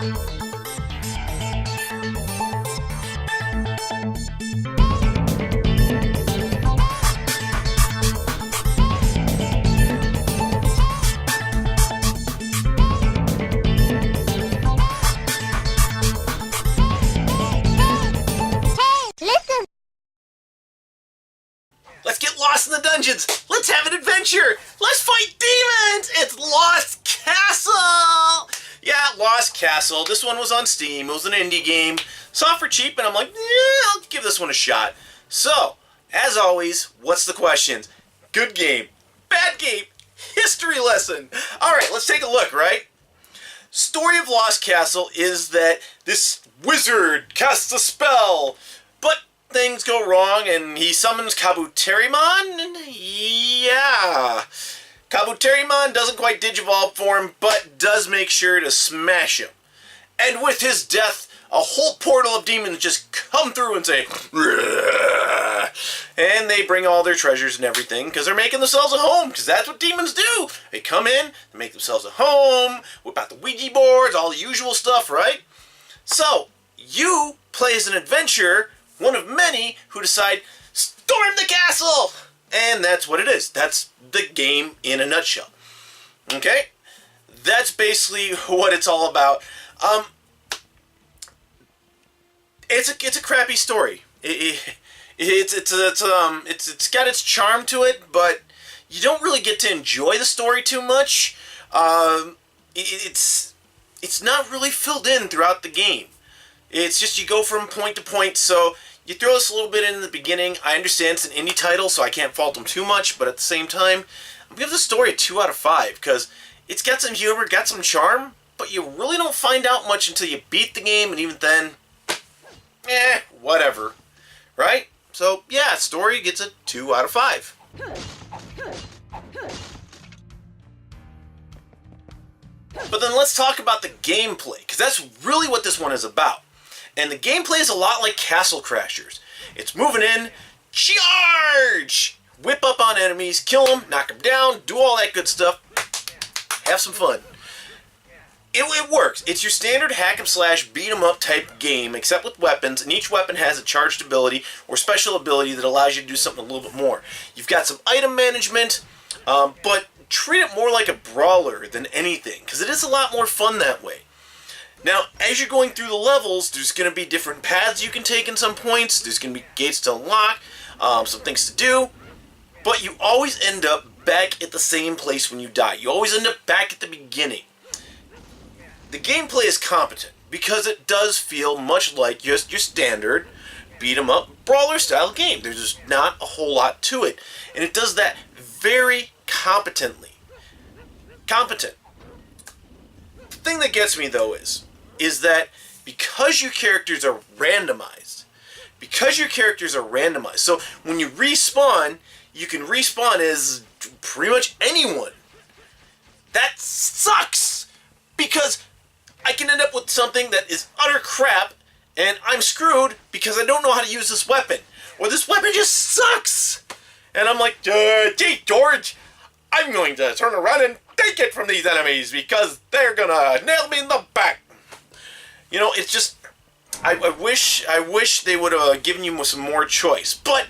Let's get lost in the dungeons! Let's have an adventure! Let's fight demons! It's Lost Castle! Yeah, Lost Castle. This one was on Steam. It was an indie game. Saw it for cheap, and I'm like, yeah, I'll give this one a shot. So, as always, what's the questions? Good game. Bad game. History lesson. Alright, let's take a look, right? Story of Lost Castle is that this wizard casts a spell, but things go wrong and he summons Kabuterimon, and yeah. Kabuterimon doesn't quite digivolve for him, but does make sure to smash him. And with his death, a whole portal of demons just come through and say, "Rrrr," and they bring all their treasures and everything, because they're making themselves a home, because that's what demons do. They come in, they make themselves a home, whip out the Ouija boards, all the usual stuff, right? So, you play as an adventurer, one of many who decide, storm the castle! And that's what it is. That's the game in a nutshell. Okay? That's basically what it's all about. It's a crappy story. It's got its charm to it, but you don't really get to enjoy the story too much. It's not really filled in throughout the game. It's just you go from point to point, so you throw us a little bit in the beginning. I understand it's an indie title, so I can't fault them too much, but at the same time, I'm going to give the story a 2 out of 5, because it's got some humor, got some charm, but you really don't find out much until you beat the game, and even then, whatever. Right? So, yeah, story gets a 2 out of 5. But then let's talk about the gameplay, because that's really what this one is about. And the gameplay is a lot like Castle Crashers. It's moving in, charge! Whip up on enemies, kill them, knock them down, do all that good stuff. Have some fun. It works. It's your standard hack and slash beat 'em up type game, except with weapons, and each weapon has a charged ability or special ability that allows you to do something a little bit more. You've got some item management, but treat it more like a brawler than anything, because it is a lot more fun that way. Now, as you're going through the levels, there's going to be different paths you can take in some points. There's going to be gates to unlock, some things to do. But you always end up back at the same place when you die. You always end up back at the beginning. The gameplay is competent, because it does feel much like just your standard beat-em-up brawler-style game. There's just not a whole lot to it. And it does that very competently. Competent. The thing that gets me, though, is that because your characters are randomized, so when you respawn, you can respawn as pretty much anyone. That sucks! Because I can end up with something that is utter crap, and I'm screwed because I don't know how to use this weapon. Or this weapon just sucks! And I'm like, gee, George, I'm going to turn around and take it from these enemies because they're gonna nail me in the back. You know, it's just, I wish they would have given you some more choice. But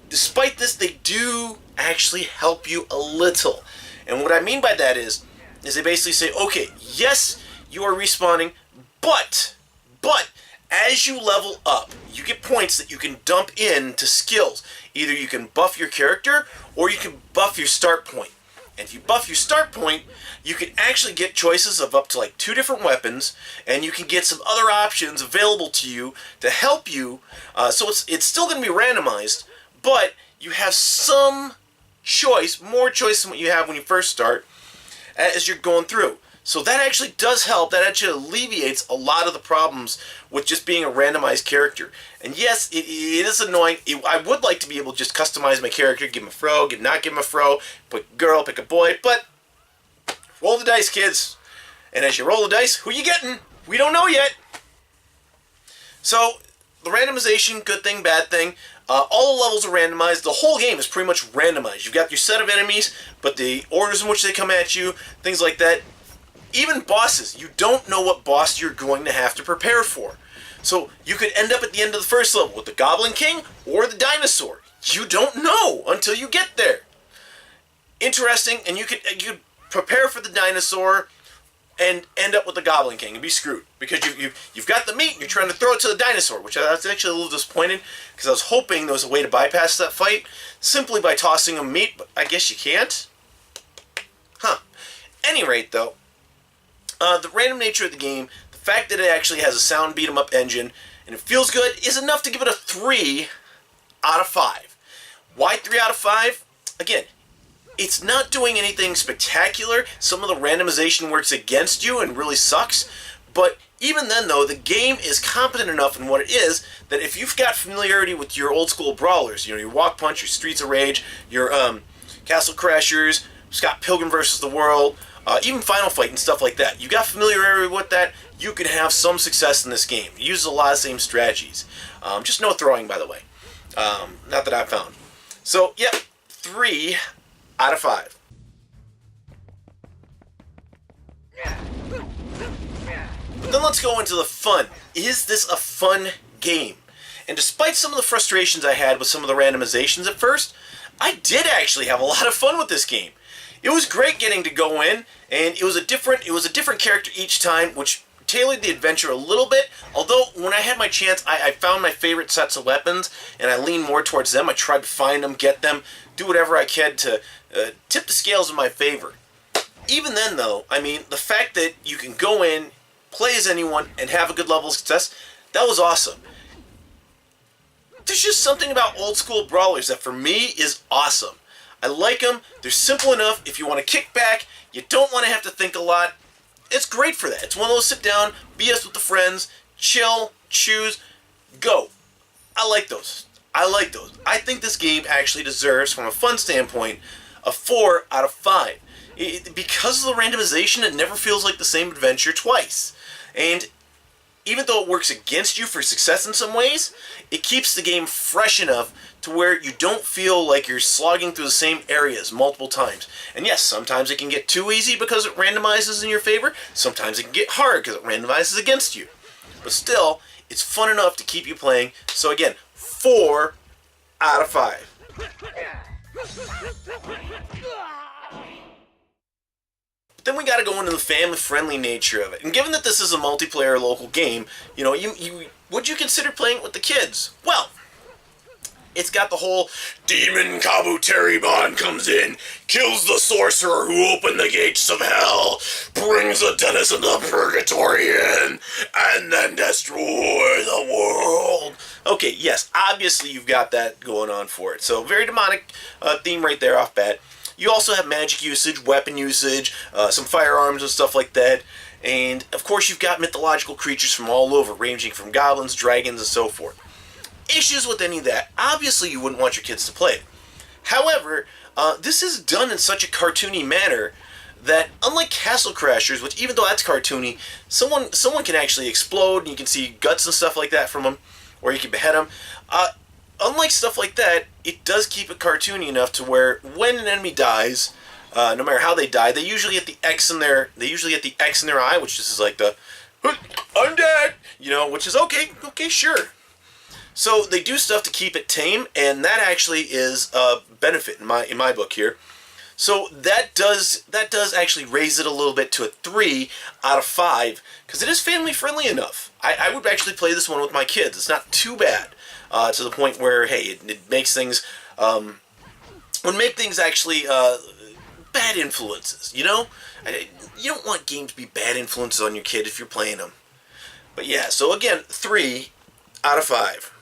despite this, they do actually help you a little. And what I mean by that is they basically say, okay, yes, you are respawning, but as you level up, you get points that you can dump into skills. Either you can buff your character, or you can buff your start point. And if you buff your start point, you can actually get choices of up to like 2 different weapons, and you can get some other options available to you to help you. So it's still going to be randomized, but you have some choice, more choice than what you have when you first start as you're going through. So that actually does help. That actually alleviates a lot of the problems with just being a randomized character. And yes, it is annoying. I would like to be able to just customize my character, give him a fro, not give him a fro, pick a girl, pick a boy, but roll the dice, kids. And as you roll the dice, who you getting? We don't know yet. So, the randomization, good thing, bad thing. All the levels are randomized. The whole game is pretty much randomized. You've got your set of enemies, but the orders in which they come at you, things like that, Even bosses, you don't know what boss you're going to have to prepare for. So you could end up at the end of the first level with the Goblin King or the dinosaur. You don't know until you get there. Interesting, and you could prepare for the dinosaur and end up with the Goblin King and be screwed because you've got the meat and you're trying to throw it to the dinosaur, which I was actually a little disappointed because I was hoping there was a way to bypass that fight simply by tossing him meat, but I guess you can't. Huh. Any rate, though, the random nature of the game, the fact that it actually has a sound beat 'em up engine and it feels good is enough to give it a 3 out of 5. Why 3 out of 5? Again, it's not doing anything spectacular. Some of the randomization works against you and really sucks. But even then, though, the game is competent enough in what it is that if you've got familiarity with your old school brawlers, you know, your Walk Punch, your Streets of Rage, your Castle Crashers, Scott Pilgrim vs. the World, even Final Fight and stuff like that. You got familiarity with that, you can have some success in this game. It uses a lot of the same strategies. Just no throwing, by the way. Not that I've found. So, yep, 3 out of 5. But then let's go into the fun. Is this a fun game? And despite some of the frustrations I had with some of the randomizations at first, I did actually have a lot of fun with this game. It was great getting to go in, and it was a different character each time, which tailored the adventure a little bit. Although when I had my chance, I found my favorite sets of weapons, and I leaned more towards them. I tried to find them, get them, do whatever I could to tip the scales in my favor. Even then, though, I mean, the fact that you can go in, play as anyone, and have a good level of success, that was awesome. There's just something about old school brawlers that for me is awesome. I like them. They're simple enough. If you want to kick back, you don't want to have to think a lot. It's great for that. It's one of those sit down, BS with the friends, chill, choose, go. I like those. I think this game actually deserves, from a fun standpoint, a 4 out of 5. Because of the randomization, it never feels like the same adventure twice. And even though it works against you for success in some ways, it keeps the game fresh enough to where you don't feel like you're slogging through the same areas multiple times. And yes, sometimes it can get too easy because it randomizes in your favor. Sometimes it can get hard because it randomizes against you. But still, it's fun enough to keep you playing. So again, 4 out of 5. But then we got to go into the family-friendly nature of it. And given that this is a multiplayer local game, you know, would you consider playing it with the kids? Well, it's got the whole Demon Kabuterimon comes in, kills the sorcerer who opened the gates of hell, brings the denizen of purgatory in, and then destroy the world. Okay, yes, obviously you've got that going on for it. So very demonic theme right there off bat. You also have magic usage, weapon usage, some firearms and stuff like that. And, of course, you've got mythological creatures from all over, ranging from goblins, dragons, and so forth. Issues with any of that. Obviously, you wouldn't want your kids to play it. However, this is done in such a cartoony manner that, unlike Castle Crashers, which even though that's cartoony, someone can actually explode, and you can see guts and stuff like that from them, or you can behead them. Unlike stuff like that, it does keep it cartoony enough to where when an enemy dies, no matter how they die, they usually get the X in their eye, which is like the I'm dead, you know, which is okay, sure. So they do stuff to keep it tame, and that actually is a benefit in my book here. So that does actually raise it a little bit to a 3 out of 5 because it is family friendly enough. I would actually play this one with my kids. It's not too bad. To the point where, hey, it makes things, would make things actually bad influences, you know? You don't want games to be bad influences on your kid if you're playing them. But yeah, so again, 3 out of 5.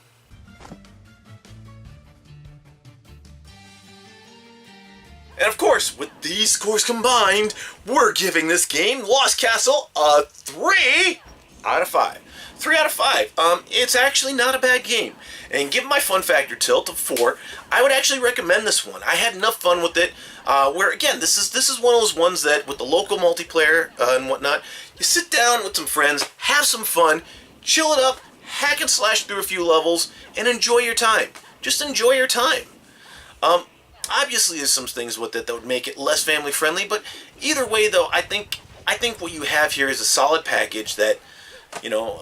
And of course, with these scores combined, we're giving this game, Lost Castle, a 3 out of 5. 3 out of 5. It's actually not a bad game. And given my fun factor tilt of 4, I would actually recommend this one. I had enough fun with it, where again, this is one of those ones that with the local multiplayer and whatnot, you sit down with some friends, have some fun, chill it up, hack and slash through a few levels, and enjoy your time. Just enjoy your time. Obviously there's some things with it that would make it less family friendly, but either way though, I think I think what you have here is a solid package that, you know,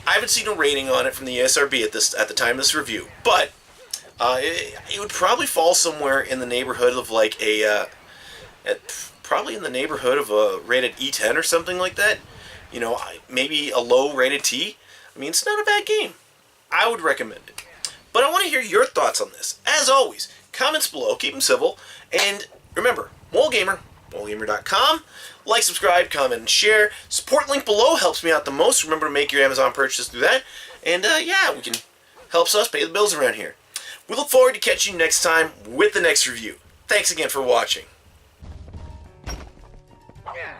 I haven't seen a rating on it from the ESRB at the time of this review, but it would probably fall somewhere in the neighborhood of like probably in the neighborhood of a rated E10 or something like that. You know, maybe a low rated T. I mean, it's not a bad game. I would recommend it. But I want to hear your thoughts on this. As always, comments below, keep them civil, and remember, moralgamer, moralgamer.com. Like, subscribe, comment, and share. Support link below helps me out the most. Remember to make your Amazon purchase through that. And yeah, we can helps us pay the bills around here. We look forward to catching you next time with the next review. Thanks again for watching. Yeah.